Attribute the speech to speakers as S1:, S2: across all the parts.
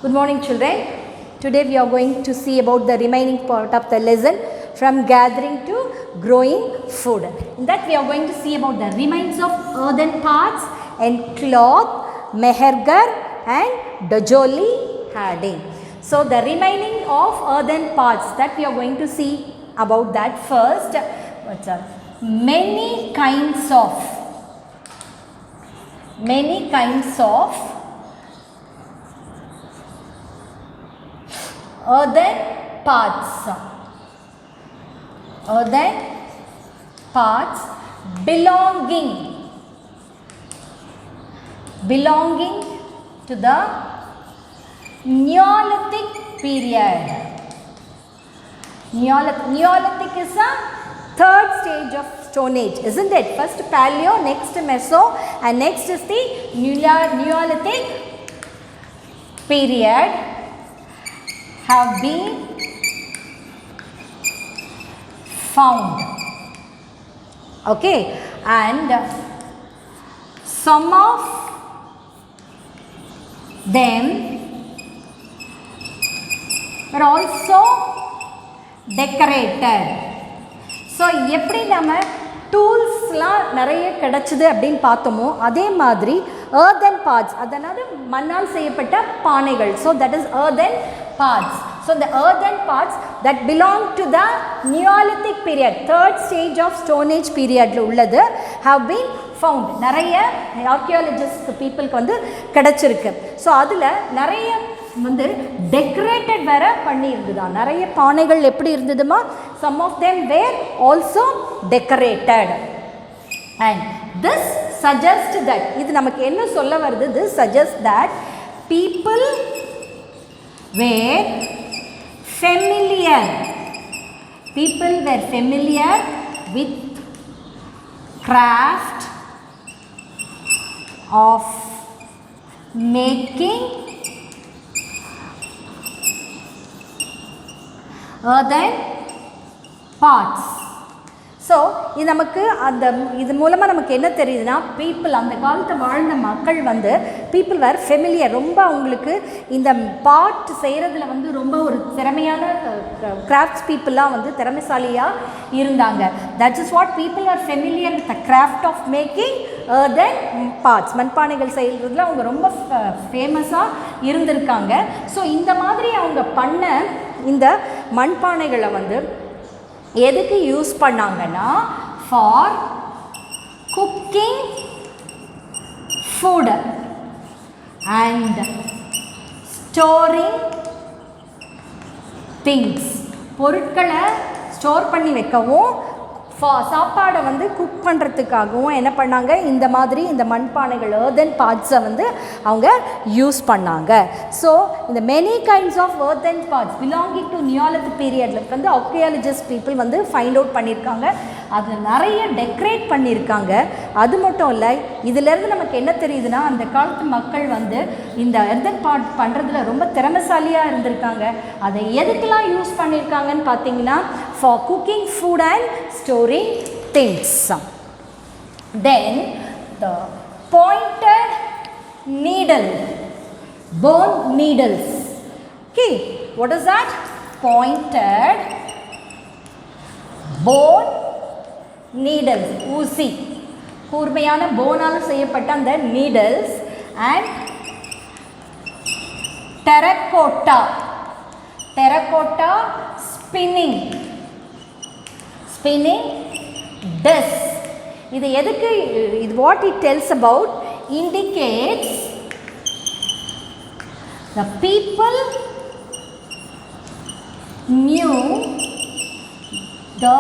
S1: Good morning, children. Today we are going to see about the remaining part of the lesson from gathering to growing food. In that we are going to see about the remains of earthen pots and cloth, mehergar and dojoli harding. So the remaining of earthen pots that we are going to see about that first. Many kinds of earthen pots belonging to the Neolithic period. Neolithic is a third stage of Stone Age, isn't it? First Paleo, next Meso, and next is the Neolithic period have been found. Okay, and some of them were also decorated. So எப்படி நம்ம டூல்ஸ்லாம் நிறைய கிடச்சிது அப்படின்னு பார்த்தோமோ அதே மாதிரி earthen pots, அதாவது மண்ணால் செய்யப்பட்ட பானைகள். So that is earthen pots. So the earthen pots that belong to the Neolithic period, third stage of Stone Age period உள்ளது have been found. நிறைய archaeologist peopleக்கு வந்து கிடச்சிருக்கு. ஸோ அதில் நிறைய வந்து டெக்கரேட்டட் வேற பண்ணி இருந்துதான். நிறைய பானைகள் எப்படி இருந்ததுமா, some of them were also decorated. And this suggests that, இது நமக்கு என்ன சொல்ல வருது, this suggests that people were familiar with craft of making earthen pots. So இது நமக்கு இது மூலமாக நமக்கு என்ன தெரியுதுன்னா, பீப்புள் அந்த காலத்தை வாழ்ந்த மக்கள் வந்து பீப்புள் வேர் ஃபெமிலியர், ரொம்ப அவங்களுக்கு இந்த பாட் செய்கிறதுல வந்து ரொம்ப ஒரு திறமையான கிராஃப்ட்ஸ் பீப்புளாக வந்து திறமைசாலியாக இருந்தாங்க. That is what people are familiar with the craft of making earthen pots. மண்பானைகள் செய்கிறதுல அவங்க ரொம்ப ஃபேமஸாக இருந்திருக்காங்க. ஸோ இந்த மாதிரி அவங்க பண்ண இந்த மண்பானைகளை வந்து எதுக்கு யூஸ் பண்ணாங்கன்னா, for cooking food and storing things. பொருட்களை ஸ்டோர் பண்ணி வைக்கவும் சாப்பாடை வந்து குக் பண்ணுறதுக்காகவும் என்ன பண்ணாங்க, இந்த மாதிரி இந்த மண்பானைகள் earthen pots வந்து அவங்க யூஸ் பண்ணாங்க. ஸோ இந்த many kinds of earthen pots belonging to Neolithic periodல வந்து archaeologist people வந்து ஃபைண்ட் அவுட் பண்ணியிருக்காங்க. அது நிறைய டெக்கரேட் பண்ணியிருக்காங்க. அது மட்டும் இல்லை, இதிலேருந்து நமக்கு என்ன தெரியுதுன்னா, அந்த காலத்து மக்கள் வந்து இந்த earthen pot பண்ணுறதுல ரொம்ப திறமைசாலியாக இருந்திருக்காங்க. அதை எதுக்கெல்லாம் யூஸ் பண்ணியிருக்காங்கன்னு பார்த்தீங்கன்னா, for cooking food and storing things. Then the pointed needle, bone needles. Okay, what is that? Pointed bone needles, ஊசி, கூர்மையான போனால் செய்யப்பட்ட அந்த needles, and terracotta spinning disc. இது எதுக்கு, இது what it tells about indicates the people knew the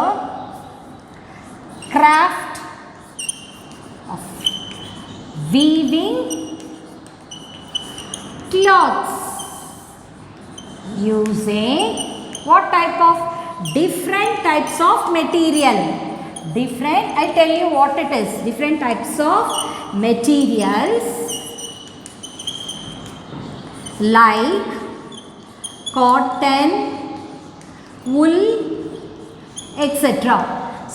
S1: craft of weaving cloths using what type of different types of material. I tell you what it is. Different types of materials like cotton, wool, etc.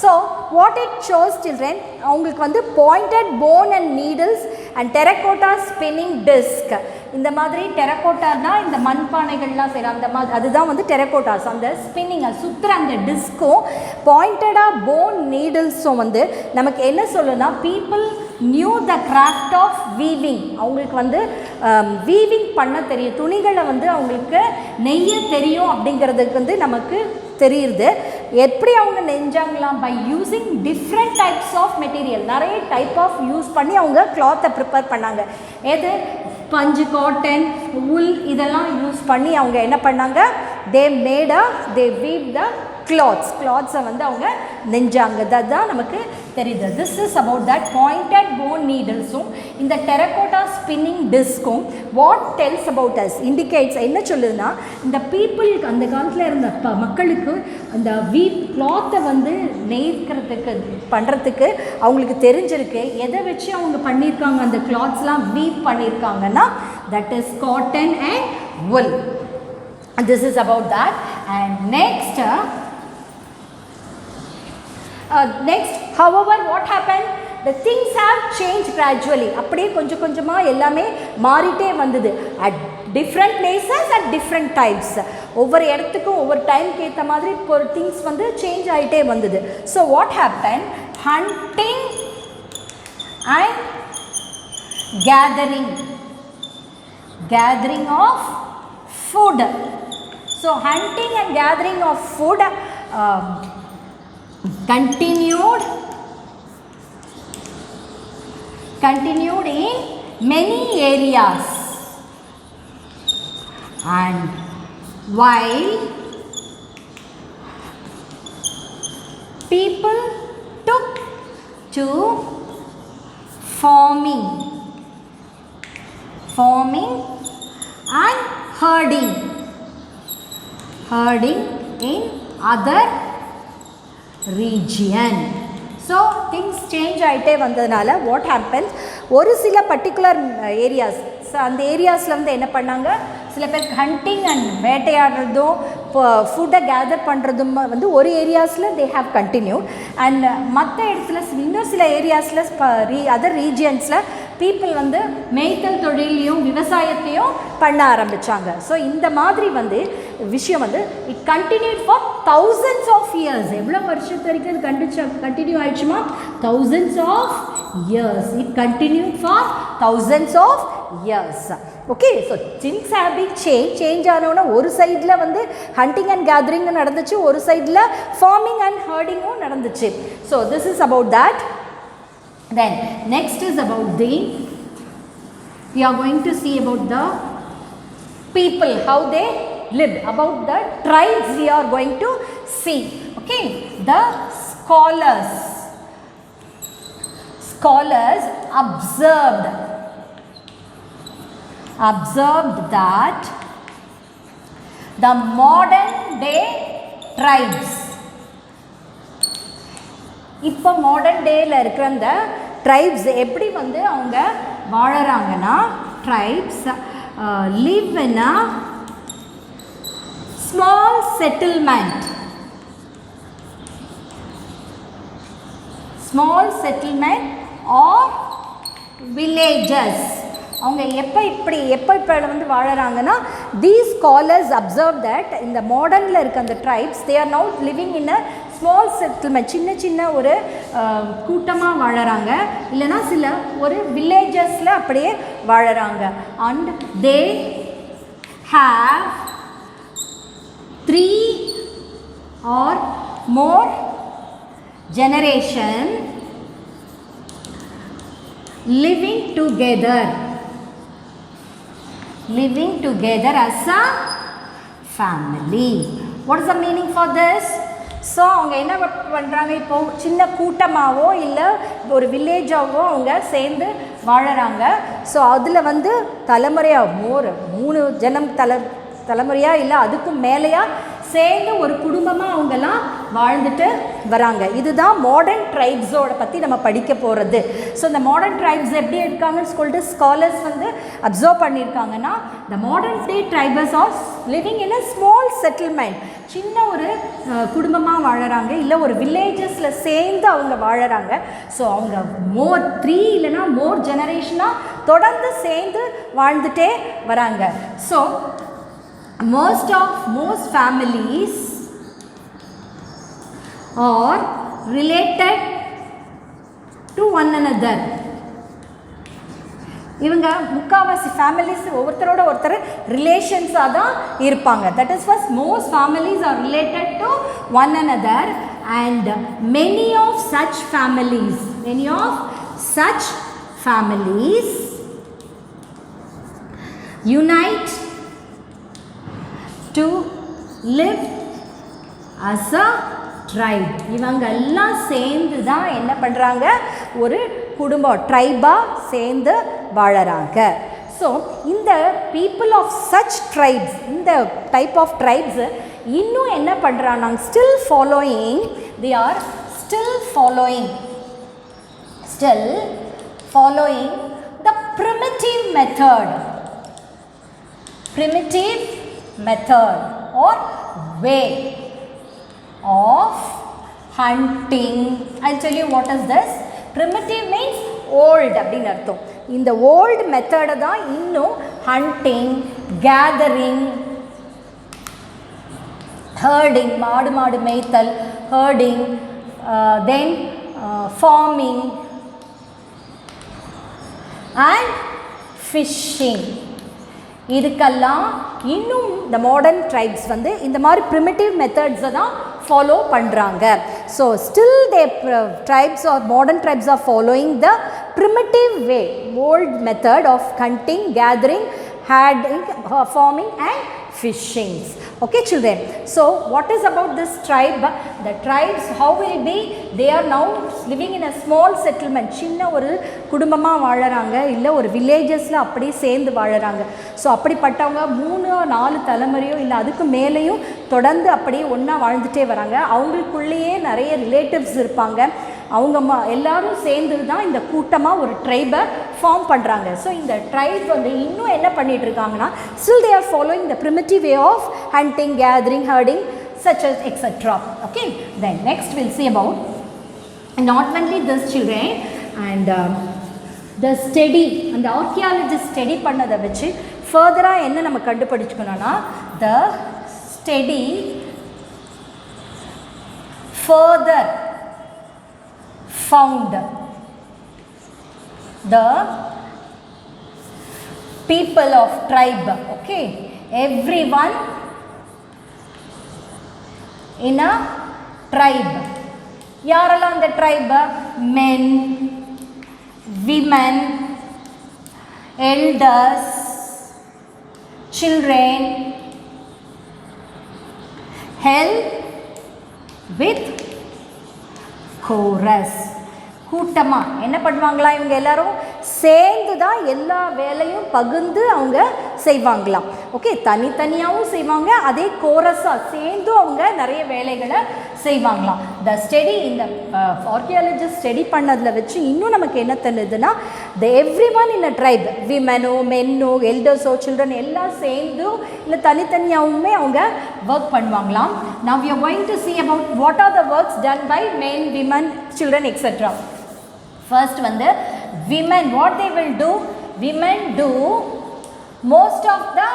S1: So what it shows children, அவங்களுக்கு வந்து pointed bone and needles and terracotta spinning disc. இந்த மாதிரி டெரக்கோட்டானா இந்த மண்பானைகள்லாம் செய்கிறாங்க அந்த மாதிரி, அதுதான் வந்து டெரக்கோட்டாஸ். அந்த ஸ்பின்னிங் சுற்றுற அந்த டிஸ்க்கும் பாயிண்டடாக போன் நீடில்ஸும் வந்து நமக்கு என்ன சொல்லுன்னா, people knew the craft of weaving. அவங்களுக்கு வந்து வீவிங் பண்ண தெரியும், துணிகளை வந்து அவங்களுக்கு நெய்ய தெரியும் அப்படிங்கிறதுக்கு வந்து நமக்கு தெரியுது. எப்படி அவங்க நெஞ்சாங்களாம்? By using different types of material, நிறைய டைப் ஆஃப் யூஸ் பண்ணி அவங்க கிளாத்தை ப்ரிப்பேர் பண்ணாங்க. எது பஞ்சு, காட்டன், உல் இதெல்லாம் யூஸ் பண்ணி அவங்க என்ன பண்ணாங்க? தே வீவ் த கிளாத்ஸை வந்து அவங்க நெஞ்சாங்க. அதுதான் நமக்கு தெரியுது. This is about that pointed bone நீடில்ஸும் இந்த டெரக்கோட்டா ஸ்பின்னிங் டிஸ்க்கும் what tells about us indicates என்ன சொல்லுதுன்னா, இந்த பீப்புளுக்கு அந்த காலத்தில் இருந்த மக்களுக்கு அந்த கிளாத்தை வந்து நெய்க்கிறதுக்கு பண்ணுறதுக்கு அவங்களுக்கு தெரிஞ்சிருக்கு. எதை வச்சு அவங்க பண்ணியிருக்காங்க அந்த கிளாத்ஸ்லாம் வீவ் பண்ணியிருக்காங்கன்னா, that is cotton and wool. This is about that. And next, however, what happened? The things have changed gradually. அப்படியே கொஞ்சம் கொஞ்சமாக எல்லாமே மாறிட்டே வந்தது. At different places at different times. ஒவ்வொரு இடத்துக்கும் ஒவ்வொரு டைம்க்கு ஏற்ற மாதிரி திங்ஸ் வந்து சேஞ்ச் ஆகிட்டே வந்தது. So what happened? Hunting and gathering of food. So hunting and gathering of food continued in many areas, and while people took to farming and herding in other region. So things change ஆகிட்டே வந்ததுனால what happens, ஒரு சில particular areas, அந்த ஏரியாஸில் வந்து என்ன பண்ணாங்க, சில பேர் ஹண்டிங் அண்ட் வேட்டையாடுறதும் ஃபுட்டை கேதர் பண்ணுறதும் வந்து ஒரு ஏரியாஸில் தே ஹாவ் கண்டினியூட். அண்ட் மற்ற இடத்துல இன்னும் சில ஏரியாஸில் அதர் ரீஜியன்ஸில் பீப்புள் வந்து மேய்த்தல் தொழிலையும் விவசாயத்தையும் பண்ண ஆரம்பித்தாங்க. ஸோ இந்த மாதிரி வந்து விஷயம் வந்து it continued for thousands of years. எவ்வளோ வருஷத்து வரைக்கும் அது கண்டினியூ ஆயிடுச்சுமா? thousands of years. It continued for thousands of years. Okay, so things have been change ஆனோன்னா ஒரு சைடில் வந்து ஹண்டிங் அண்ட் கேதரிங்கும் நடந்துச்சு, ஒரு சைடில் ஃபார்மிங் அண்ட் ஹர்டிங்கும் நடந்துச்சு. So this is about that. Then next is about we are going to see about the people, how they live, about the tribes we are going to see. Okay, the scholars observed that the modern day tribes, இப்போ modern டேயில் இருக்கிற அந்த tribes எப்படி வந்து அவங்க வாழறாங்கன்னா, tribes live in a small settlement or villages. அவங்க எப்போ வந்து வாழறாங்கன்னா, these scholars observe that இந்த மாடர்னில் இருக்க அந்த tribes they are now living in a small settlement, சின்ன ஒரு கூட்டமாக வாழறாங்க, இல்லைனா சில ஒரு வில்லேஜஸில் அப்படியே வாழறாங்க. And they have 3 or more generation living together as a family. What is the meaning for this? So அவங்க என்ன பண்ணுறாங்க, இப்போது சின்ன கூட்டமாகவோ இல்லை ஒரு வில்லேஜாகவோ அவங்க சேர்ந்து வாழறாங்க. ஸோ அதில் வந்து தலைமுறையாக 3 தலைமுறையாக இல்லை அதுக்கும் மேலேயா சேர்ந்து ஒரு குடும்பமாக அவங்கெல்லாம் வாழ்ந்துட்டு வராங்க. இதுதான் மாடர்ன் ட்ரைப்ஸோட பற்றி நம்ம படிக்க போகிறது. ஸோ இந்த மாடர்ன் ட்ரைப்ஸ் எப்படி இருக்காங்கன்னு சொல்லிட்டு ஸ்காலர்ஸ் வந்து அப்சர்வ் பண்ணியிருக்காங்கன்னா, the modern day tribals are living in a small settlement, சின்ன ஒரு குடும்பமாக வாழறாங்க, இல்லை ஒரு வில்லேஜஸில் சேர்ந்து அவங்க வாழறாங்க. ஸோ அவங்க மோர் 3 இல்லைனா மோர் ஜெனரேஷனாக தொடர்ந்து சேர்ந்து வாழ்ந்துட்டே வராங்க. So most families are related to one another. இவங்க முக்காவாசி ஃபேமிலிஸ் ஒருத்தரோட ஒருத்தர் ரிலேஷன்ஸாக தான் இருப்பாங்க. That is first, most families are related to one another and many of such families unite to live as a tribe. இவங்க எல்லாம் சேர்ந்து தான் என்ன பண்ணுறாங்க, ஒரு குடும்பம் ட்ரைபாக சேர்ந்து வாழறாங்க. ஸோ இந்த பீப்புள் ஆஃப் சச் ட்ரைப்ஸ், இந்த டைப் ஆஃப் ட்ரைப்ஸ் இன்னும் என்ன பண்ணுறாங்க, still following the primitive method or way of hunting. I'll tell you what is this. Primitive means old அப்படினு அர்த்தம். இந்த old method தான் இன்னும் hunting, gathering, herding, மாடு மேய்த்தல், herding, then farming and fishing. இதுக்கெல்லாம் இன்னும் இந்த மாடர்ன் ட்ரைப்ஸ் வந்து இந்த மாதிரி ப்ரிமிட்டிவ் மெத்தட்ஸை தான் ஃபாலோ பண்ணுறாங்க. So still they tribes are modern tribes are following the primitive way, old method of hunting, gathering, herding, farming and fishing. Okay children, so what is about this tribe? The tribes, how will be, they are now living in a small settlement, சின்ன ஒரு குடும்பமாக வாழறாங்க, இல்லை ஒரு வில்லேஜஸில் அப்படியே சேர்ந்து வாழறாங்க. So அப்படிப்பட்டவங்க 3-4 தலைமுறையோ இல்லை அதுக்கு மேலேயும் தொடர்ந்து அப்படியே ஒன்றா வாழ்ந்துட்டே வராங்க. அவங்களுக்குள்ளேயே நிறைய ரிலேட்டிவ்ஸ் இருப்பாங்க. அவங்க எல்லாரும் சேர்ந்து தான் இந்த கூட்டமாக ஒரு ட்ரைபை ஃபார்ம் பண்ணுறாங்க. ஸோ இந்த ட்ரைப் வந்து இன்னும் என்ன பண்ணிகிட்டு இருக்காங்கன்னா, still they are following the primitive way of hunting, gathering, herding, such as etc. Okay, then next we'll see about not only this children and the study and the archaeologist study பண்ணதை வச்சு ஃபர்தராக என்ன நம்ம கண்டுபிடிச்சுக்கணும்னா, the study further found the people of tribe, okay, everyone in a tribe. யாரெல்லாம் அந்த tribe? Men, women, elders, children, help with chorus. கூட்டமாக என்ன பண்ணுவாங்களா, இவங்க எல்லாரும் சேர்ந்து தான் எல்லா வேலையும் பகிர்ந்து அவங்க செய்வாங்களாம். ஓகே, தனித்தனியாகவும் செய்வாங்க, அதே கோரஸாக சேர்ந்தும் அவங்க நிறைய வேலைகளை செய்வாங்களாம். த ஸ்டடி, இந்த ஆர்கியாலஜிஸ்ட் ஸ்டடி பண்ணதில் வச்சு இன்னும் நமக்கு என்ன தெரியுதுன்னா, the every one in a tribe, விமெனோ, மென்னோ, எல்டர்ஸோ, சில்ட்ரன் எல்லாம் சேர்ந்தும் இல்லை தனித்தனியாகவுமே அவங்க ஒர்க் பண்ணுவாங்களாம். Now we are going to see about what are the works done by men, women, children etc. First வந்து women, what they will do, women do most of the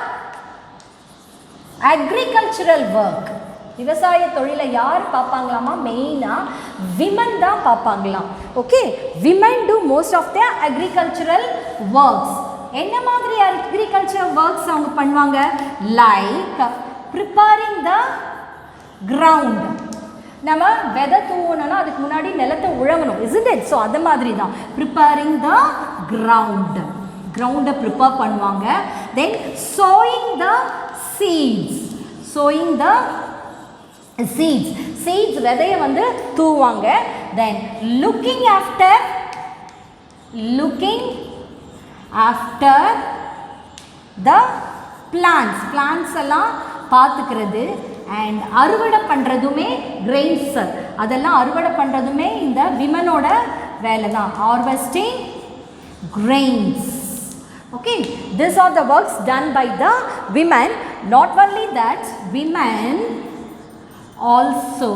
S1: agricultural work. விவசாய தொழிலை யார் பார்ப்பாங்களாமா, மெயினாக women தான் பார்ப்பாங்களாம். ஓகே, women do most of the agricultural works. என்ன மாதிரி agricultural works அவங்க பண்ணுவாங்க, like preparing the ground. நம்ம விதை தூவணும்னா அதுக்கு முன்னாடி நிலத்தை உழவணும், isn't it? ஸோ அது மாதிரி தான் ப்ரிப்பேரிங் த கிரவுண்டை ப்ரிப்பேர் பண்ணுவாங்க. தென் சோயிங் த சீட்ஸ் விதையை வந்து தூவாங்க. தென் லுக்கிங் ஆஃப்டர் த பிளான்ஸ் எல்லாம் பார்த்துக்கிறது. அண்ட் அறுவடை பண்ணுறதுமே கிரெயின்ஸ், அதெல்லாம் அறுவடை பண்ணுறதுமே இந்த விமனோட வேலை தான். Harvesting grains. Okay, these are the works done by the women. Not only that, women also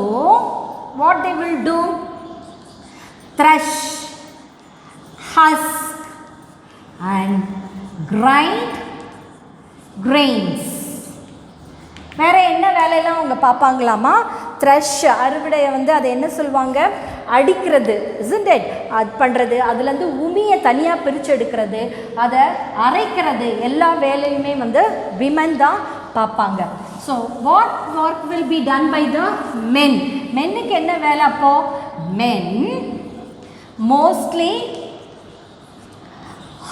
S1: what they will do? Thresh, husk and grind grains. வேறு என்ன வேலையெல்லாம் அவங்க பார்ப்பாங்களாமா? த்ரெஷ், அறுவடையை வந்து அதை என்ன சொல்லுவாங்க? அடிக்கிறது, isn't it? அது பண்ணுறது, அதுலேருந்து உமியை தனியாக பிரித்து எடுக்கிறது, அதை அரைக்கிறது, எல்லா வேலையுமே வந்து விமன் தான் பார்ப்பாங்க. So what work will be done by the men? மென்னுக்கு என்ன வேலை அப்போது? Men mostly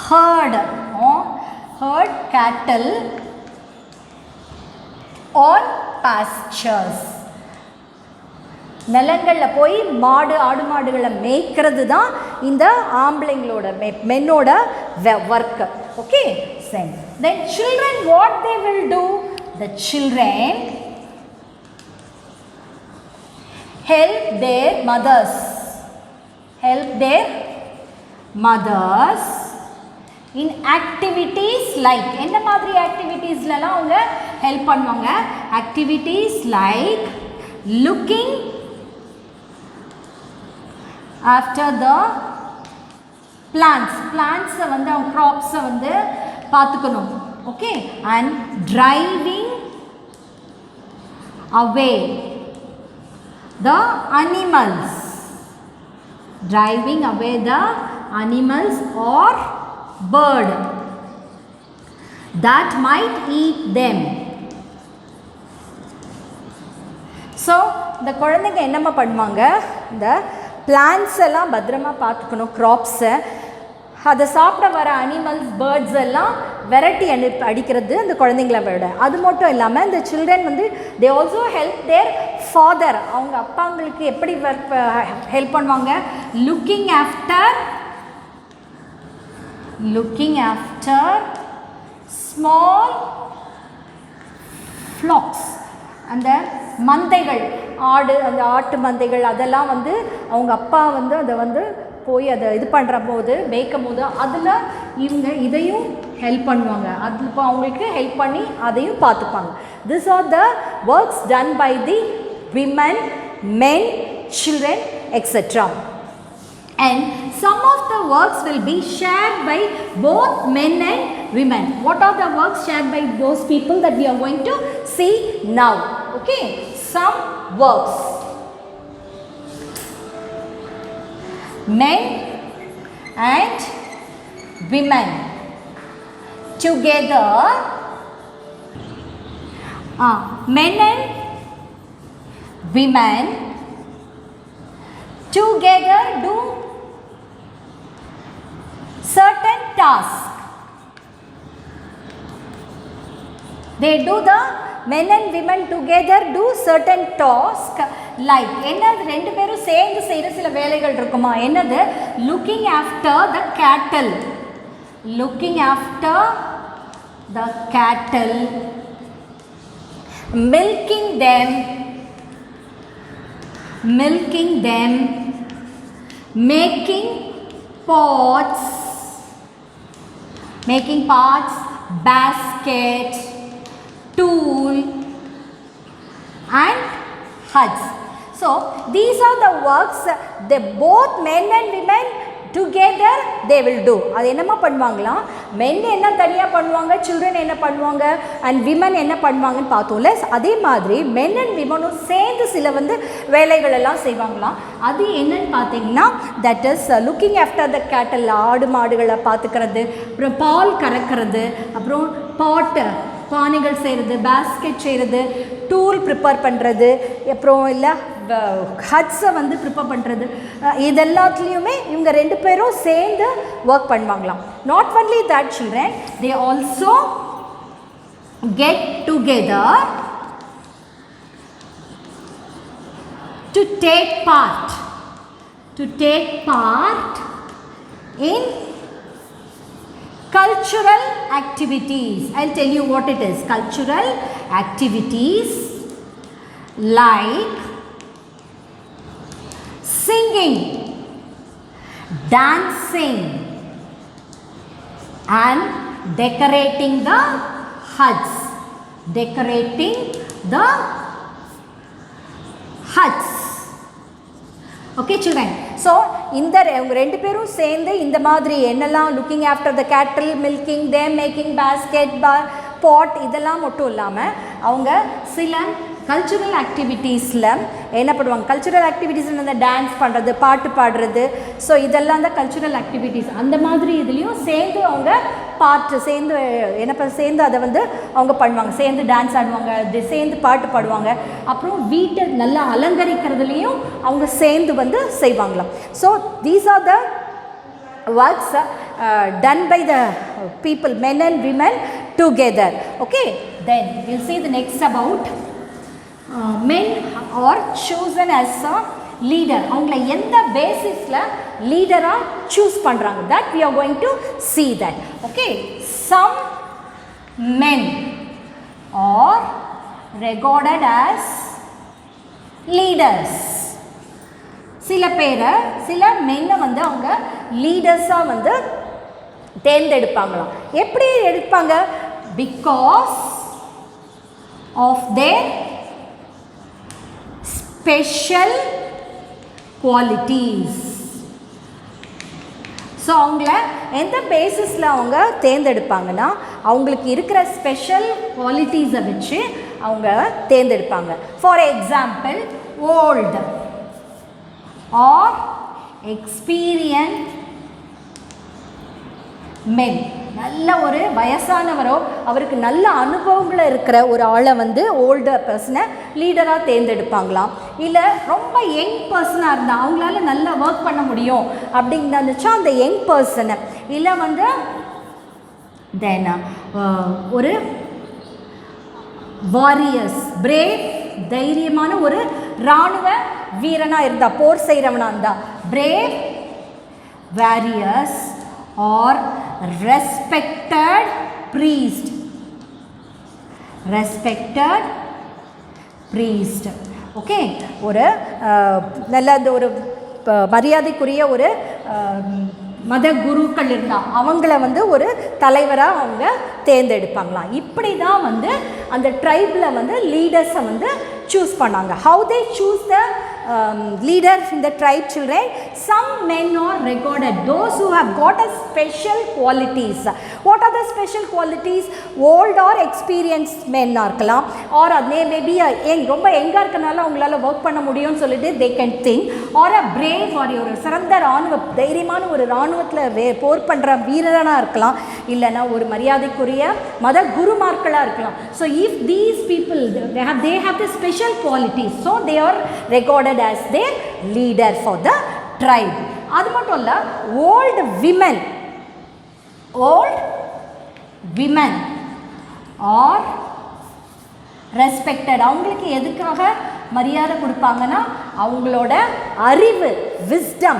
S1: herd cattle on pastures. நிலங்களில் போய் மாடு ஆடு மாடுகளை மேய்க்கிறது தான் இந்த ஆம்பளைங்களோட மென்னோட ஒர்க். ஓகே, சரி. தென் children, what they will do? The children help their mothers in activities like, என்ன மாதிரி ஆக்டிவிட்டீஸ்லாம் அவங்க ஹெல்ப் பண்ணுவாங்க? Activities like looking after the plants வந்து அவங்க crops வந்து பார்த்துக்கணும். Okay, and driving away the animals or bird that might eat them. So இந்த குழந்தைங்க என்னம்மா பண்ணுவாங்க? இந்த பிளான்ட்ஸ் எல்லாம் பத்திரமா பார்த்துக்கணும், க்ராப்ஸை. அதை சாப்பிட வர அனிமல்ஸ், பேர்ட்ஸ் எல்லாம் வெரைட்டி அடிக்கிறது இந்த குழந்தைங்கள விட. அது மட்டும் இல்லாமல் இந்த சில்ட்ரன் வந்து they also help their father, அவங்க அப்பாங்களுக்கு எப்படி ஹெல்ப் பண்ணுவாங்க? லுக்கிங் ஆஃப்டர் ஸ்மால் ஃப்ளாக்ஸ், அந்த மந்தைகள், அந்த ஆட்டு மந்தைகள், அதெல்லாம் வந்து அவங்க அப்பா வந்து அதை வந்து போய் அதை இது பண்ணுற போது, மேய்க்கும் போது அதில் இவங்க இதையும் ஹெல்ப் பண்ணுவாங்க. அது இப்போ அவங்களுக்கு ஹெல்ப் பண்ணி அதையும் பார்த்துப்பாங்க. This are the works done by the women, men, children etcetera. And some of the works will be shared by both men and women. What are the works shared by those people that we are going to see now? Okay, some works. Men and women together, men and women together do certain tasks. They do the men and women together do certain tasks like, என்னது ரெண்டு பேரும் சேர்ந்து செய்கிற சில வேலைகள் இருக்குமா? என்னது? looking after the cattle, milking them, making pots, basket, tool and huts. So these are the works that both men and women together they will do. அது என்னமா பண்ணுவாங்களா? men என்ன தனியா பண்ணுவாங்க, children என்ன பண்ணுவாங்க, and women என்ன பண்ணுவாங்கன்னு பார்த்தோம்ல. அதே மாதிரி men and women சேர்ந்து சில வந்து வேலைகள் எல்லாம் செய்வாங்களாம். அது என்னன்னு பார்த்தீங்கன்னா, that is looking after the cattle, ஆடு மாடுகளை பார்த்துக்கிறது, அப்புறம் பால் கறக்கிறது, அப்புறம் பானைகள் செய்கிறது, பேஸ்கெட் செய்கிறது, டூல் ப்ரிப்பேர் பண்ணுறது, அப்புறம் இல்லை ஹட்ஸை வந்து ப்ரிப்பேர் பண்ணுறது, இதெல்லாத்துலேயுமே இவங்க ரெண்டு பேரும் சேர்ந்து ஒர்க் பண்ணுவாங்களாம். Not only that children, they also get together to take part in cultural activities. I'll tell you what it is. Cultural activities like singing, dancing and decorating the huts. Decorating the huts. Okay children, so இந்த ரெண்டு பேரும் சேர்ந்து இந்த மாதிரி என்னெல்லாம் looking after the cattle, milking them, making basket, pot இதெல்லாம் மட்டும் இல்லாமல் அவங்க சில கல்ச்சுரல் ஆக்டிவிட்டீஸில் என்ன பண்ணுவாங்க, கல்ச்சுரல் ஆக்டிவிட்டீஸில் இந்த டான்ஸ் பண்ணுறது, பாட்டு பாடுறது, ஸோ இதெல்லாம் தான் கல்ச்சுரல் ஆக்டிவிட்டீஸ். அந்த மாதிரி இதுலேயும் சேர்ந்து அவங்க பாட்டு சேர்ந்து சேர்ந்து அதை வந்து அவங்க பண்ணுவாங்க, சேர்ந்து டான்ஸ் ஆடுவாங்க, சேர்ந்து பாட்டு பாடுவாங்க. அப்புறம் வீட்டை நல்லா அலங்கரிக்கிறதுலேயும் அவங்க சேர்ந்து வந்து செய்வாங்களாம். So these are the works done by the people, men and women together. Okay, then we'll see the next about men are chosen as a leader. அவங்களை எந்த பேசிஸில் லீடராக சூஸ் பண்ணுறாங்க, that we are going to see that. Okay, some men are regarded as leaders. சில பேரை, சில மென்னை வந்து அவங்க லீடர்ஸாக வந்து தேர்ந்தெடுப்பாங்களாம். எப்படி எடுப்பாங்க? Because of their special qualities. So அவங்கள எந்த பேசிஸில் அவங்க தேர்ந்தெடுப்பாங்கன்னா அவங்களுக்கு இருக்கிற ஸ்பெஷல் குவாலிட்டிஸை வச்சு அவங்க தேர்ந்தெடுப்பாங்க. For example, old or experienced men. நல்ல ஒரு வயசானவரோ அவருக்கு நல்ல அனுபவங்கள் இருக்கிற ஒரு ஆளை வந்து ஓல்டர் பர்சனை லீடராக தேர்ந்தெடுப்பாங்களாம். இல்லை ரொம்ப யங் பர்சனாக இருந்தால் அவங்களால நல்லா ஒர்க் பண்ண முடியும் அப்படின்னு இருந்துச்சா அந்த யங் பர்சனை, இல்லை வந்து தென் ஒரு வாரியர்ஸ், பிரேவ், தைரியமான ஒரு இராணுவ வீரனாக இருந்தால், போர் செய்கிறவனாக இருந்தால், brave warriors are respected priest. Respected priest. Okay, ஒரு நல்ல அந்த ஒரு மரியாதைக்குரிய ஒரு மத குருக்கள் இருந்தால் அவங்கள வந்து ஒரு தலைவராக அவங்க தேர்ந்தெடுப்பாங்களாம். இப்படி தான் வந்து அந்த ட்ரைபில் வந்து லீடர்ஸை வந்து சூஸ் பண்ணாங்க. How they choose the leaders in the tribe children? Some men are regarded, those who have got a special qualities. What are the special qualities? Old or experienced men இருக்கலாம், or they may be ரொம்ப எங்கா இருக்கனால அவங்களால work பண்ண முடியும்னு சொல்லிட்டு they can think, or a brave, or ஒரு சிறந்த இராணுவ தைரியமான ஒரு இராணுவத்தில் போர் பண்ணுற வீரனாக இருக்கலாம், இல்லைன்னா ஒரு மரியாதைக்குரிய மத குருமார்களாக இருக்கலாம். So if these people they have the special qualities, so they are regarded as their leader for the tribe. அது மட்டும் இல்ல, old women are respected. அவங்களுக்கு எதுக்காக மரியாதை கொடுப்பாங்கன்னா அவங்களோட அறிவு, wisdom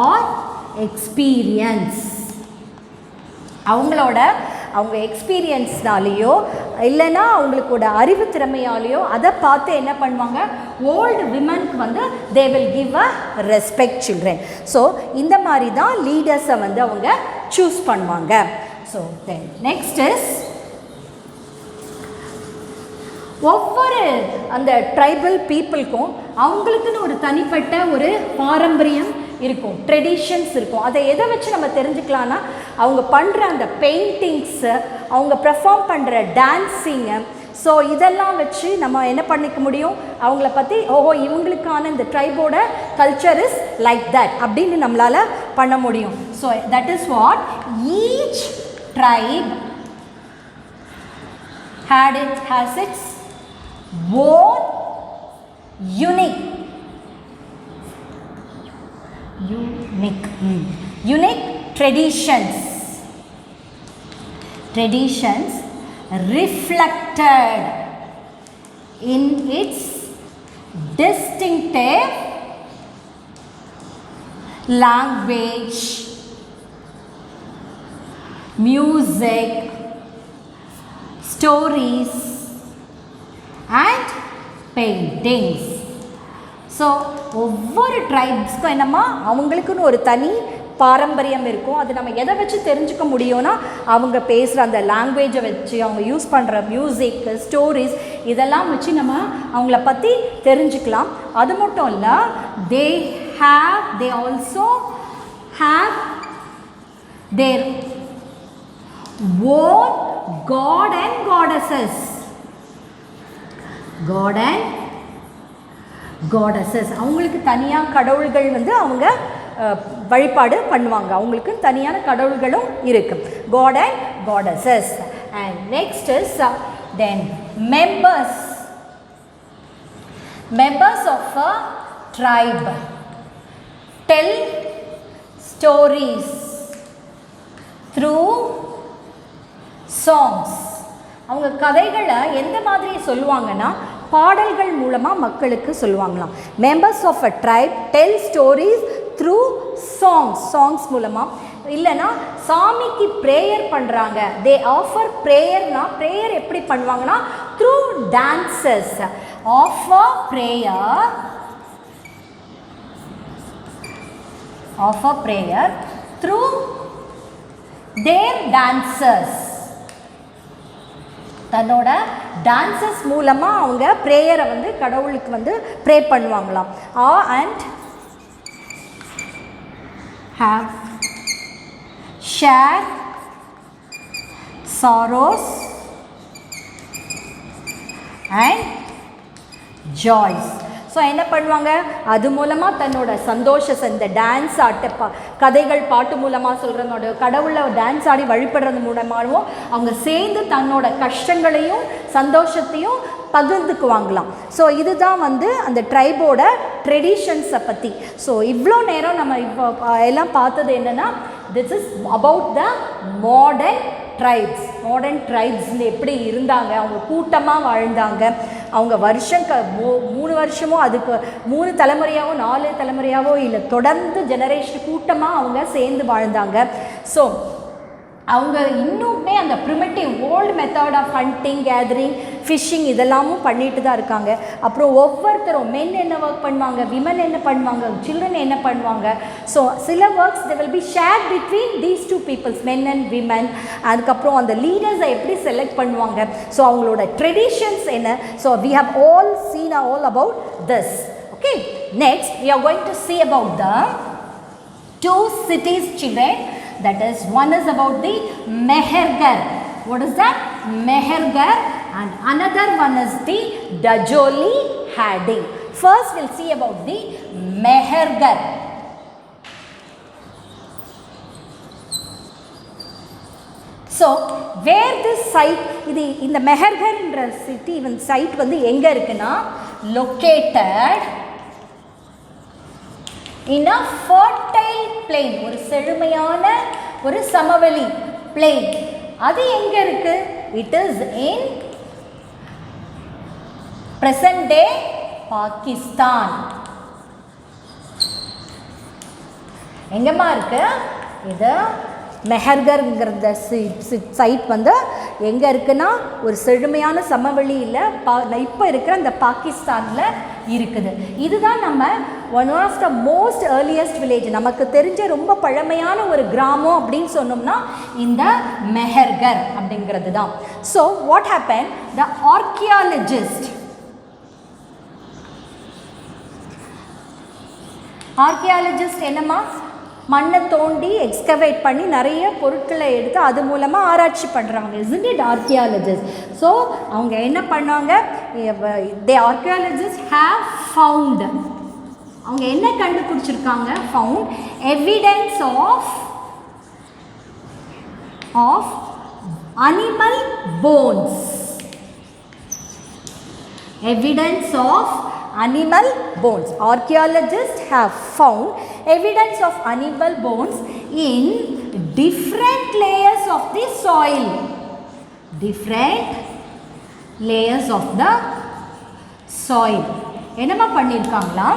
S1: or experience. அவங்க எக்ஸ்பீரியன்ஸ்னாலேயோ இல்லைன்னா அவங்களுக்கோட அறிவு திறமையாலேயோ அதை பார்த்து என்ன பண்ணுவாங்க, ஓல்டு விமனுக்கு வந்து they will give a respect children. So இந்த மாதிரி தான் லீடர்ஸை வந்து அவங்க சூஸ் பண்ணுவாங்க. ஸோ தென் நெக்ஸ்ட் இஸ், ஒவ்வொரு அந்த ட்ரைபல் பீப்புளுக்கும் அவங்களுக்குன்னு ஒரு தனிப்பட்ட ஒரு பாரம்பரியம் இருக்கும், ட்ரெடிஷன்ஸ் இருக்கும். அதை எதை வச்சு நம்ம தெரிஞ்சுக்கலான்னா அவங்க பண்ணுற அந்த பெயிண்டிங்ஸு, அவங்க பெர்ஃபார்ம் பண்ணுற டான்ஸிங்கு, ஸோ இதெல்லாம் வச்சு நம்ம என்ன பண்ணிக்க முடியும், அவங்கள பற்றி ஓஹோ இவங்களுக்கான இந்த ட்ரைபோட கல்ச்சர் இஸ் லைக் தட் அப்படின்னு நம்மளால் பண்ண முடியும். So that is what each tribe has its own unique traditions reflected in its distinctive language, stories and paintings. So ஒவ்வொரு ட்ரைப்ஸ்க்கும் என்னம்மா அவங்களுக்குன்னு ஒரு தனி பாரம்பரியம் இருக்கும். அது நம்ம எதை வச்சு தெரிஞ்சுக்க முடியும்னா அவங்க பேசுகிற அந்த லாங்குவேஜை வச்சு, அவங்க யூஸ் பண்ணுற மியூசிக், ஸ்டோரிஸ் இதெல்லாம் வச்சு நம்ம அவங்கள பற்றி தெரிஞ்சுக்கலாம். அது மட்டும் இல்லை, they also have their own god and goddesses. அவங்களுக்கு தனியாக கடவுள்கள் வந்து அவங்க வழிபாடு பண்ணுவாங்க. அவங்களுக்கு தனியான கடவுள்களும் இருக்கு. God and goddesses. And next is then members of a tribe tell stories through songs. அவங்க கதைகளை எந்த மாதிரி சொல்லுவாங்கன்னா பாடல்கள் மூலமாக மக்களுக்கு சொல்லுவாங்களாம். Members of a tribe tell stories through songs மூலமாக. இல்லைன்னா சாமிக்கு ப்ரேயர் பண்ணுறாங்க, தே ஆஃபர் ப்ரேயர்னா ப்ரேயர் எப்படி பண்ணுவாங்கன்னா through dances. Offer prayer through தேர் டான்சர்ஸ். தன்னோட டான்சஸ் மூலமாக அவங்க ப்ரேயரை வந்து கடவுளுக்கு வந்து ப்ரே பண்ணுவாங்களாம். And have share sorrows and joys. So என்ன பண்ணுவாங்க, அது மூலமாக தன்னோட சந்தோஷத்தை இந்த டான்ஸ் கதைகள் பாட்டு மூலமாக சொல்கிறதோட கடவுளை டான்ஸ் ஆடி வழிபடுறது மூலமாகவும் அவங்க சேர்ந்து தன்னோட கஷ்டங்களையும் சந்தோஷத்தையும் பகிர்ந்துக்குவாங்களாம். ஸோ இதுதான் வந்து அந்த ட்ரைபோட ட்ரெடிஷன்ஸை பற்றி. ஸோ இவ்வளோ நேரம் நம்ம இப்போ எல்லாம் பார்த்தது என்னென்னா, this is about the modern ட்ரைப்ஸில் எப்படி இருந்தாங்க, அவங்க கூட்டமாக வாழ்ந்தாங்க, அவங்க வருஷம் 3 வருஷமோ அதுக்கு 3 தலைமுறையாவோ 4 தலைமுறையாவோ இல்லை தொடர்ந்து ஜெனரேஷன் கூட்டமாக அவங்க சேர்ந்து வாழ்ந்தாங்க. ஸோ அவங்க இன்னுமே அந்த primitive old method of hunting, gathering, fishing இதெல்லாமும் பண்ணிட்டு தான் இருக்காங்க. அப்புறம் ஒவ்வொருத்தரும் மென் என்ன ஒர்க் பண்ணுவாங்க, விமன் என்ன பண்ணுவாங்க, சில்ட்ரன் என்ன பண்ணுவாங்க. ஸோ சில works they will be share between these 2 peoples, men and women. அதுக்கப்புறம் அந்த லீடர்ஸை எப்படி செலக்ட் பண்ணுவாங்க, ஸோ அவங்களோட ட்ரெடிஷன்ஸ் என்ன. So we have all seen all about this. Okay, next we are going to see about the 2 cities children. That is, one is about the Mehergar. What is that? Mehergar. And another one is the Dajoli Hading. First we'll see about the Mehergar. So where this site, இது இந்த Mehergar என்ற city வந்து site வந்து எங்க இருக்குன்னா located in a fertile plain, ஒரு செழுமையான ஒரு சமவெளி plain. அது எங்க இருக்கு? It is in present day Pakistan. எங்கம்மா இருக்கு இது? மெஹர்கர்ங்கிறத சைட் வந்து எங்கே இருக்குன்னா ஒரு செழுமையான சமவெளியில் இப்போ இருக்கிற அந்த பாகிஸ்தானில் இருக்குது. இதுதான் நம்ம one of the most earliest village, நமக்கு தெரிஞ்ச ரொம்ப பழமையான ஒரு கிராமம் அப்படின்னு சொன்னோம்னா இந்த மெஹர்கர் அப்படிங்கிறது தான். So what happen, the archaeologist என்னம்மா மண்ணை தோண்டி எக்ஸ்கவேட் பண்ணி நிறைய பொருட்களை எடுத்து அது மூலமாக ஆராய்ச்சி பண்ணுறாங்க. isn't it archaeologists? ஸோ அவங்க என்ன பண்ணாங்க, the archaeologists have found, அவங்க என்ன கண்டுபிடிச்சிருக்காங்க, found evidence of animal bones. Evidence of animal bones. Archaeologists have found evidence of animal bones in different layers of the soil. Different layers of the soil. என்னமா பண்ணிருக்காங்களா,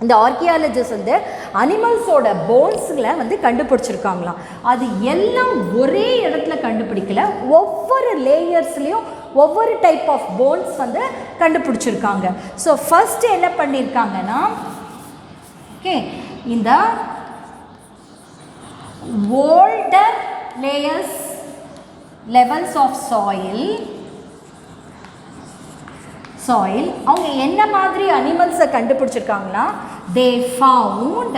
S1: இந்த archaeologist வந்து அனிமல்ஸோட போன்ஸுங்களை வந்து கண்டுபிடிச்சிருக்காங்களாம். அது எல்லாம் ஒரே இடத்துல கண்டுபிடிக்கல, ஒவ்வொரு லேயர்ஸ்லேயும் ஒவ்வொரு டைப் ஆஃப் போன்ஸ் வந்து கண்டுபிடிச்சிருக்காங்க. ஸோ ஃபஸ்ட்டு என்ன பண்ணியிருக்காங்கன்னா, ஓகே, இந்த older layers levels of soil அவங்க என்ன மாதிரி அனிமல்ஸை கண்டுபிடிச்சிருக்காங்களா? They found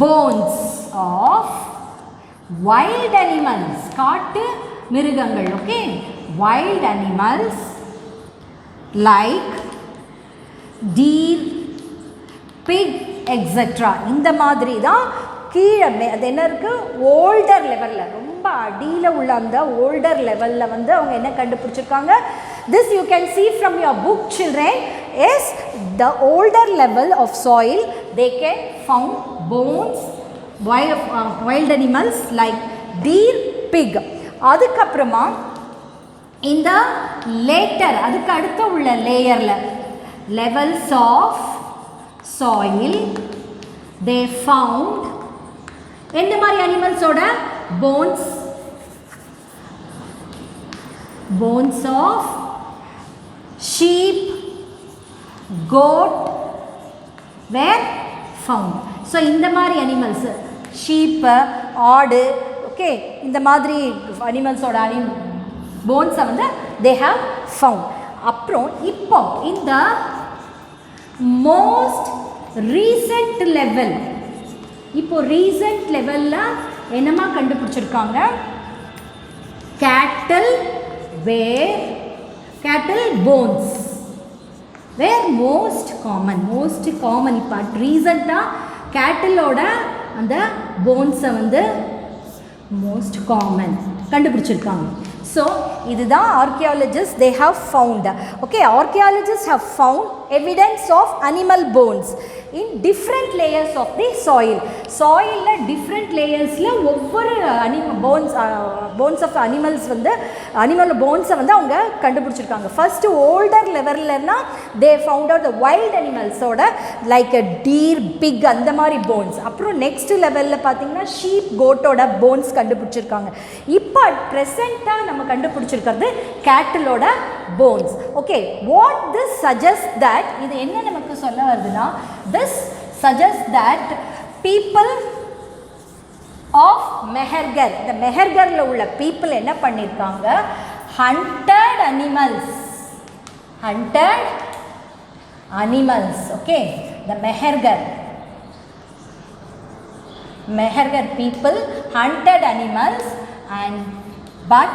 S1: bones of wild animals, காட்டு மிருகங்கள். Okay, wild animals like deer, pig etcetera. இந்த மாதிரி தான் கீழே அது என்ன இருக்குது, ஓல்டர் லெவலில், ரொம்ப அடியில் உள்ள அந்த ஓல்டர் லெவலில் வந்து அவங்க என்ன கண்டுபிடிச்சிருக்காங்க. This you can see from your book, children, is the older level of soil. They can found bones, wild animals like deer, pig. அதுக்கப்புறமா இந்த லேட்டர், அதுக்கு அடுத்த உள்ள லேயரில் levels of soil they found எந்த மாதிரி அனிமல்ஸோட bones of sheep, goat were found. So இந்த மாதிரி அனிமல்ஸ், ஷீப்பு, ஆடு, ஓகே, இந்த மாதிரி அனிமல்ஸோட போன்ஸை வந்து தே ஹாவ் ஃபவுண்ட். அப்புறம் இப்போ இந்த மோஸ்ட் ரீசெண்ட் லெவல், இப்போ ரீசெண்ட் லெவலில் என்னமா கண்டுபிடிச்சிருக்காங்க, கேட்டில் போன்ஸ் வேர் மோஸ்ட் காமன். இப்போ ரீசெண்டாக கேட்டிலோட அந்த போன்ஸை வந்து மோஸ்ட் காமன் கண்டுபிடிச்சிருக்காங்க. ஸோ இதுதான் archaeologists they have found. Okay, archaeologists have found evidence of animal bones in different layers of the soil. சாயிலில் டிஃப்ரெண்ட் லேயர்ஸில் ஒவ்வொரு போன்ஸ் ஆஃப் அனிமல்ஸ் வந்து அனிமல் போன்ஸை வந்து அவங்க கண்டுபிடிச்சிருக்காங்க. ஃபஸ்ட்டு ஓல்டர் லெவல்லன்னா they found out the wild அனிமல்ஸோட லைக் டீர், பிக் அந்த மாதிரி போன்ஸ். அப்புறம் நெக்ஸ்ட் லெவலில் பார்த்தீங்கன்னா ஷீப், கோட்டோட போன்ஸ் கண்டுபிடிச்சிருக்காங்க. இப்போ ப்ரெசண்ட்டாக நம்ம கண்டுபிடிச்சிருக்கிறது கேட்டிலோட bones. Okay, what this suggest that, இது என்ன நமக்கு சொல்ல வருதுன்னா, this suggest that people of Mehergar, இந்த மெஹர்கரில் உள்ள people என்ன பண்ணியிருக்காங்க, hunted animals. Okay, the Mehergar people hunted animals and but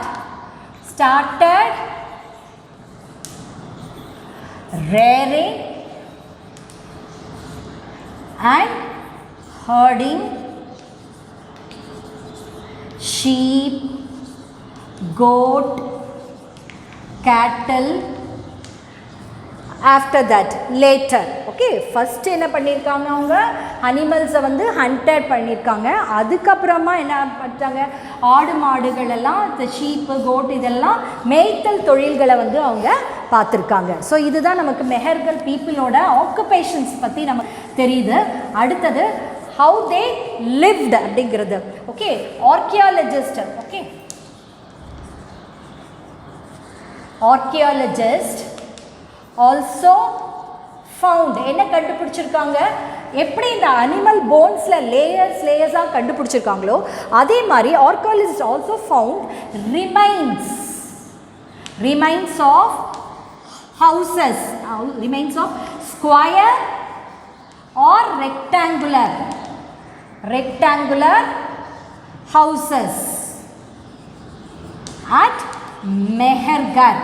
S1: started rearing and herding sheep, goat, cattle after that later. Okay, first என்ன பண்ணியிருக்காங்க, அவங்க அனிமல்ஸை வந்து ஹண்டட் பண்ணியிருக்காங்க. அதுக்கப்புறமா என்ன பண்ணிட்டாங்க, ஆடு மாடுகளெல்லாம், இந்த ஷீப்பு, கோட் இதெல்லாம் மேய்த்தல் தொழில்களை வந்து அவங்க பார்த்துருக்காங்க. ஸோ இதுதான் நமக்கு மெஹர்கர் பீப்புளோட ஆக்குபேஷன்ஸ் பற்றி நமக்கு தெரியுது. அடுத்தது ஹவு தே லிவ்டு அப்படிங்கிறது. Okay, archaeologist, okay, archaeologist also found என்ன கண்டுபிடிச்சிருக்காங்க, எப்படி இந்த அனிமல் போன்ஸில் லேயர்ஸாக கண்டுபிடிச்சிருக்காங்களோ அதே மாதிரி archaeologist also found remains of houses, remains of square or rectangular houses at Mehergar.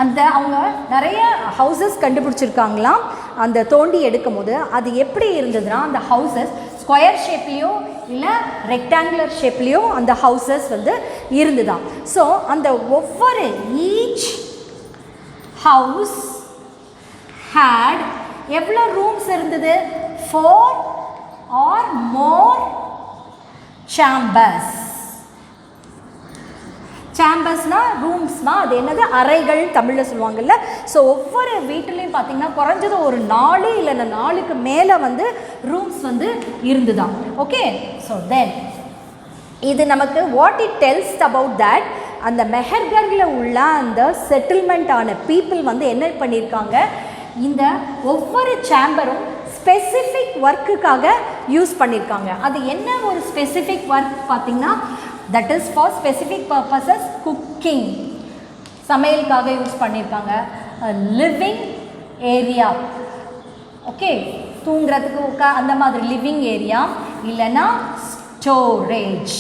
S1: அந்த அவங்க நிறைய ஹவுசஸ் கண்டுபிடிச்சிருக்காங்களாம். அந்த தோண்டி எடுக்கும் போது அது எப்படி இருந்ததுன்னா, அந்த ஹவுசஸ் ஸ்கொயர் ஷேப்லேயோ இல்லை ரெக்டாங்குலர் ஷேப்லேயோ அந்த ஹவுசஸ் வந்து இருந்துதான். ஸோ அந்த ஒவ்வொரு ஈச் ஹவுஸ் had எவ்வளோ ரூம்ஸ் இருந்தது, 4 or more chambers. சேம்பர்ஸ்னால் ரூம்ஸ்னால் அது என்னது அறைகள் தமிழில் சொல்லுவாங்கல்ல. ஸோ ஒவ்வொரு வீட்டிலையும் பார்த்திங்கன்னா குறைஞ்சது ஒரு 4 இல்லைன்னா 4க்கு மேலே வந்து ரூம்ஸ் வந்து இருந்துதான். ஓகே, ஸோ தென் இது நமக்கு வாட் இட் டெல்ஸ் அபவுட் தட் அந்த மெஹர்கரில் உள்ள அந்த செட்டில்மெண்ட் ஆன பீப்புள் வந்து என்ன பண்ணியிருக்காங்க, இந்த ஒவ்வொரு சேம்பரும் ஸ்பெசிஃபிக் ஒர்க்குக்காக யூஸ் பண்ணியிருக்காங்க. அது என்ன ஒரு ஸ்பெசிஃபிக் ஒர்க் பார்த்திங்கன்னா, that is for specific purposes. Cooking, சமையலுக்காக யூஸ் பண்ணியிருக்காங்க. லிவிங் ஏரியா, ஓகே, தூங்குறதுக்கு அந்த மாதிரி லிவிங் ஏரியா, இல்லைன்னா ஸ்டோரேஜ்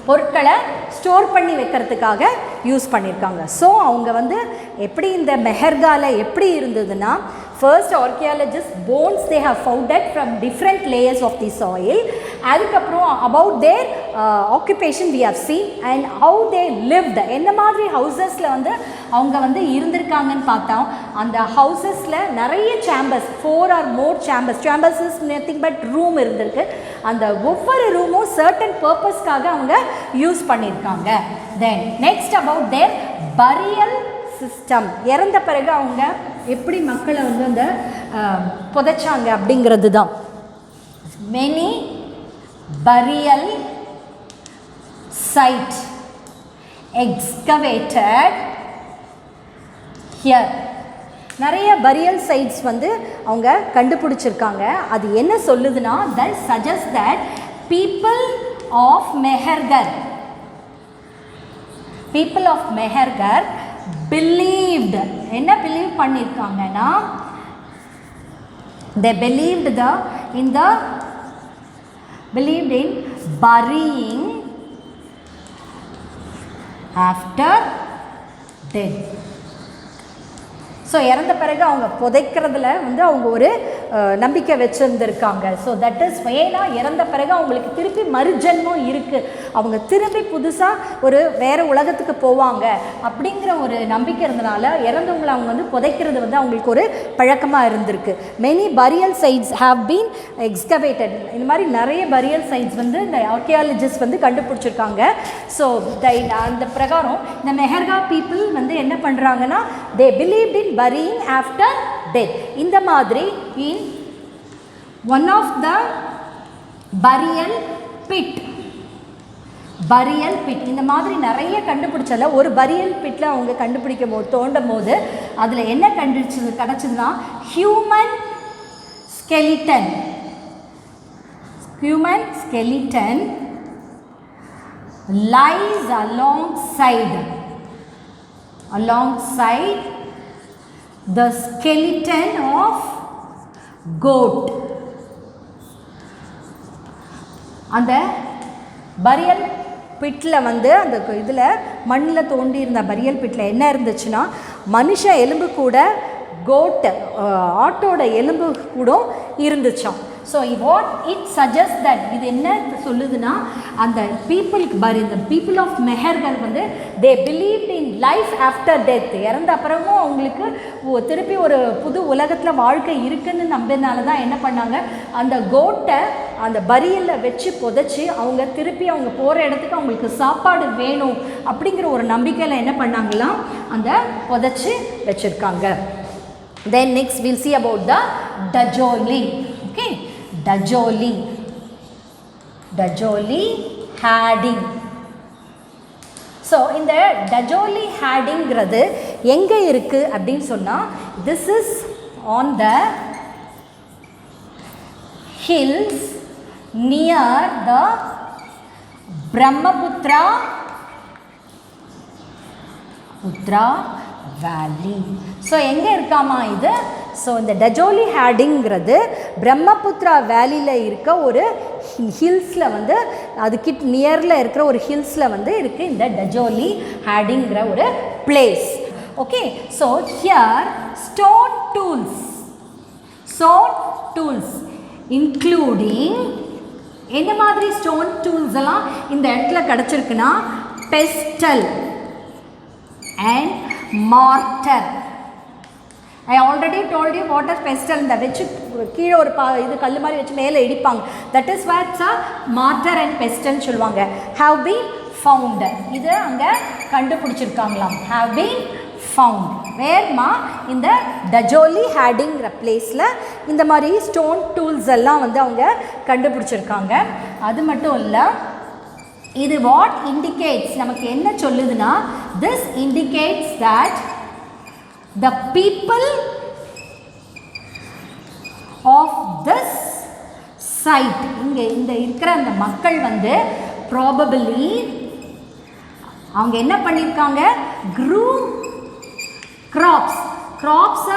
S1: பொருட்களை ஸ்டோர் பண்ணி வைக்கிறதுக்காக யூஸ் பண்ணியிருக்காங்க. ஸோ அவங்க வந்து எப்படி இந்த மெஹர்கால எப்படி இருந்ததுன்னா, first archaeologists bones they have found it from different layers of the soil. அதுக்கப்புறம் about their occupation we have seen and how they lived. என்ன மாதிரி ஹவுசஸில் வந்து அவங்க வந்து இருந்திருக்காங்கன்னு பார்த்தோம். அந்த ஹவுசஸில் நிறைய chambers, 4 or more chambers is nothing but room இருந்திருக்கு. அந்த ஒவ்வொரு ரூமும் சர்டன் பர்பஸ்க்காக அவங்க யூஸ் பண்ணியிருக்காங்க. Then next about their burial system. இறந்த பிறகு அவங்க எப்படி மக்களை வந்து அந்த புதைச்சாங்க அப்படிங்கிறது தான். many burial site excavated here. நிறைய burial sites வந்து அவங்க கண்டுபிடிச்சிருக்காங்க. அது என்ன சொல்லுதுன்னா, that suggests that people of Mehergar believed, என்ன பிலீவ் பண்ணியிருக்காங்கன்னா, they believed in burying after death. So இறந்த பிறகு அவங்க புதைக்கிறதுல வந்து அவங்க ஒரு நம்பிக்கை வச்சுருந்துருக்காங்க. ஸோ தட் இஸ் ஏன்னா இறந்த பிறகு அவங்களுக்கு திருப்பி மறுஜன்மம் இருக்குது, அவங்க திரும்பி புதுசாக ஒரு வேறு உலகத்துக்கு போவாங்க அப்படிங்கிற ஒரு நம்பிக்கை இருந்தனால இறந்தவங்களை அவங்க வந்து புதைக்கிறது வந்து அவங்களுக்கு ஒரு பழக்கமாக இருந்திருக்கு. Many burial sites have been excavated. இந்த மாதிரி நிறைய burial sites வந்து இந்த ஆர்கியாலஜிஸ்ட் வந்து கண்டுபிடிச்சிருக்காங்க. ஸோ அந்த பிரகாரம் இந்த மெஹர்கா பீப்புள் வந்து என்ன பண்ணுறாங்கன்னா, they believed in burying after death. இந்த மாதிரி in one of the burial pit இந்த மாதிரி நிறைய கண்டுபிடிச்சல ஒரு burial pitல அவங்க கண்டுபிடிக்கும் போது தோண்டும் போது அதில் என்ன கிடச்சதுன்னா, human skeleton lies alongside the skeleton of goat. அந்த burial pitல வந்து அந்த இதில் மண்ணில் தோண்டி இருந்த burial pitல என்ன இருந்துச்சுன்னா, மனுஷ எலும்பு கூட கோட் ஆட்டோட எலும்பு கூட இருந்துச்சாம். So what it suggest that இது என்ன சொல்லுதுன்னா, அந்த பீப்புள் ஆஃப் மெஹர்கர் வந்து they believed in life after death. இறந்த அப்புறமும் அவங்களுக்கு திருப்பி ஒரு புது உலகத்தில் வாழ்க்கை இருக்குன்னு நம்பினால தான் என்ன பண்ணாங்க, அந்த கோட்டை அந்த பரியலில் வச்சு புதைச்சி அவங்க திருப்பி அவங்க போகிற இடத்துக்கு அவங்களுக்கு சாப்பாடு வேணும் அப்படிங்கிற ஒரு நம்பிக்கையில் என்ன பண்ணாங்களாம், அந்த புதைச்சி வச்சுருக்காங்க. Then next we'll see about the Dajoli. Okay, Dajoli Hadding. So இந்த Dajoli Haddingங்கிறது எங்கே இருக்குது அப்படின்னு சொன்னால், this is on the hills near the Brahmaputra Valley. So எங்கே இருக்காமா இது? ஸோ இந்த டஜோலி ஹேடிங்கிறது பிரம்மபுத்திரா வேலியில் இருக்க ஒரு ஹில்ஸில் வந்து அதுக்கிட்ட நியரில் இருக்கிற ஒரு ஹில்ஸில் வந்து இருக்குது இந்த டஜோலி ஹேடிங்கிற ஒரு place. Okay, so here stone tools including என்ன மாதிரி ஸ்டோன் டூல்ஸ் எல்லாம் இந்த இடத்துல கிடச்சிருக்குன்னா, PESTEL and mortar. I already told you what is pestle. இந்த வச்சு கீழே ஒரு இது கல் மாதிரி வச்சு மேலே இடிப்பாங்க, that is what mortar and pestle சொல்லுவாங்க, have been found. இது அங்க கண்டுபிடிச்சிருக்காங்களாம். Have been found. வேர்மா இந்த டஜோலி ஹேடிங்கிற பிளேஸில் இந்த மாதிரி ஸ்டோன் டூல்ஸ் எல்லாம் வந்து அவங்க கண்டுபிடிச்சிருக்காங்க. அது மட்டும் இல்லை, இது வாட் இண்டிகேட்ஸ், நமக்கு என்ன சொல்லுதுன்னா, this indicates that the people of this site, இங்கே இந்த இருக்கிற அந்த மக்கள் வந்து probably அவங்க என்ன பண்ணியிருக்காங்க, grew crops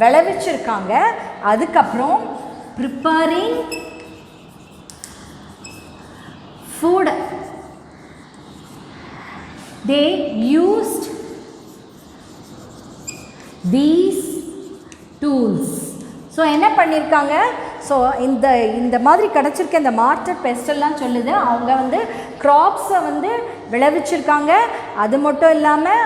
S1: விளைவிச்சிருக்காங்க. அதுக்கப்புறம் preparing food, they used these tools. So என்ன பண்ணியிருக்காங்க, ஸோ இந்த மாதிரி கிடச்சிருக்க இந்த மார்டர் பெஸ்டெல்லாம் சொல்லுது, அவங்க வந்து க்ராப்ஸை வந்து விளைவிச்சிருக்காங்க. அது மட்டும் இல்லாமல்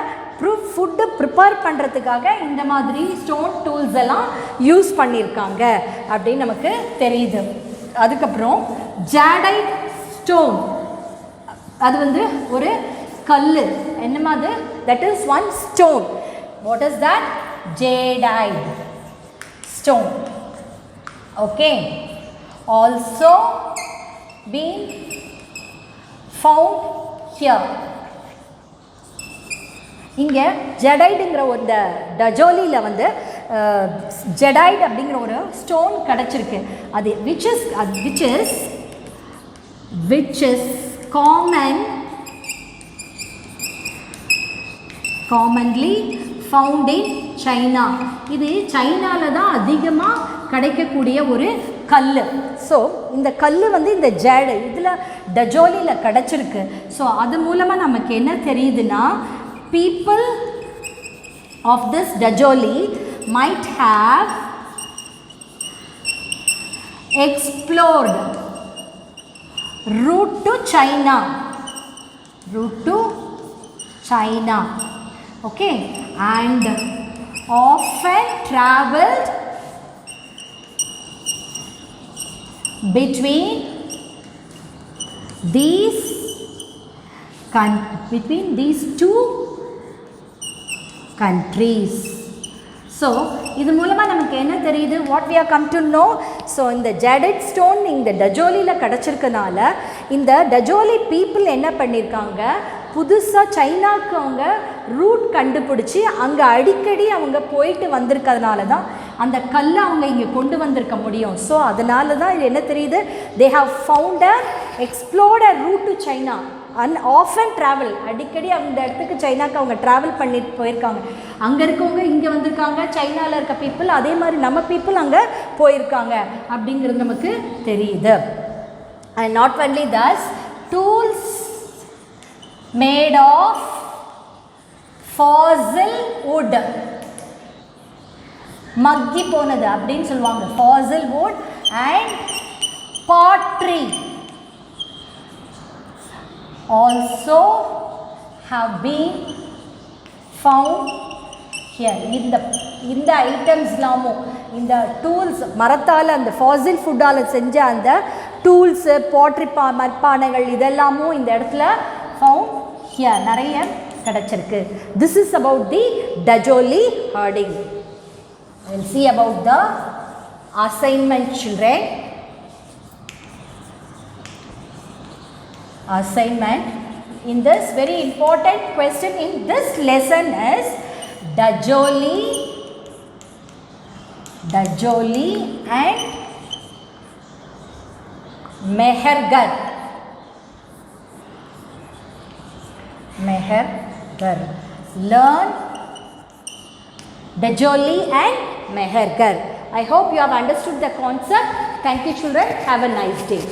S1: ஃபுட்டு ப்ரிப்பேர் பண்ணுறதுக்காக இந்த மாதிரி ஸ்டோன் டூல்ஸ் எல்லாம் யூஸ் பண்ணியிருக்காங்க அப்படின்னு நமக்கு தெரியுது. அதுக்கப்புறம் ஜாடைட் ஸ்டோன், அது வந்து ஒரு கல், என்னமா அது, that is one stone. What is that, jadeite stone. Okay, also been found here. இங்கே ஜெடைடுங்கிற ஒரு டஜோலியில் வந்து ஜெடைட் அப்படிங்கிற ஒரு ஸ்டோன் கிடச்சிருக்கு. அது which is commonly found in China. இது சைனாவில் தான் அதிகமாக கிடைக்கக்கூடிய ஒரு கல். ஸோ இந்த கல் வந்து இந்த இதில் டஜோலியில் கிடச்சிருக்கு. ஸோ அது மூலமாக நமக்கு என்ன தெரியுதுன்னா, people of this Dajoli might have explored route to China. Okay, and often traveled between these two countries. So இது மூலமாக நமக்கு என்ன தெரியுது, what we are come to know. So இந்த ஜெடைட் ஸ்டோன் இந்த டஜோலியில் கிடச்சிருக்கனால இந்த டஜோலி பீப்புள் என்ன பண்ணியிருக்காங்க, புதுசாக சைனாவுக்கு அவங்க ரூட் கண்டுபிடிச்சி அங்கே அடிக்கடி அவங்க போயிட்டு வந்திருக்கிறதுனால தான் அந்த கல்லை அவங்க இங்கே கொண்டு வந்திருக்க முடியும். ஸோ அதனால தான் இது என்ன தெரியுது, they have found explored a route to China and often travel, அடிக்கடி அந்த இடத்துக்கு சைனாவுக்கு அவங்க ட்ராவல் பண்ணிட்டு போயிருக்காங்க. அங்கே இருக்கவங்க இங்கே வந்திருக்காங்க, சைனாவில் இருக்க பீப்புள் அதே மாதிரி நம்ம பீப்புள் அங்கே போயிருக்காங்க அப்படிங்கிறது நமக்கு தெரியுது. And not only thus, tools made of fossil wood, மக்கி போனது அப்படின்னு சொல்லுவாங்க, fossil wood and pottery also have been found here. இந்த ஐட்டம்ஸ்லாமும் இந்த டூல்ஸ், மரத்தால் அந்த ஃபாசில் ஃபுட்டால் செஞ்ச அந்த டூல்ஸு, பாட்ரி மட்பானைகள் இதெல்லாமும் இந்த இடத்துல ஃபவுண்ட் ஹியர் நிறைய கிடச்சிருக்கு. This is about the Daojali ஹர்டிங். We'll see about the assignment, children. Assignment. In this very important question in this lesson is Dajoli and Mehergar. Learn Dajoli and Mehergar. I hope you have understood the concept. Thank you, children. Have a nice day.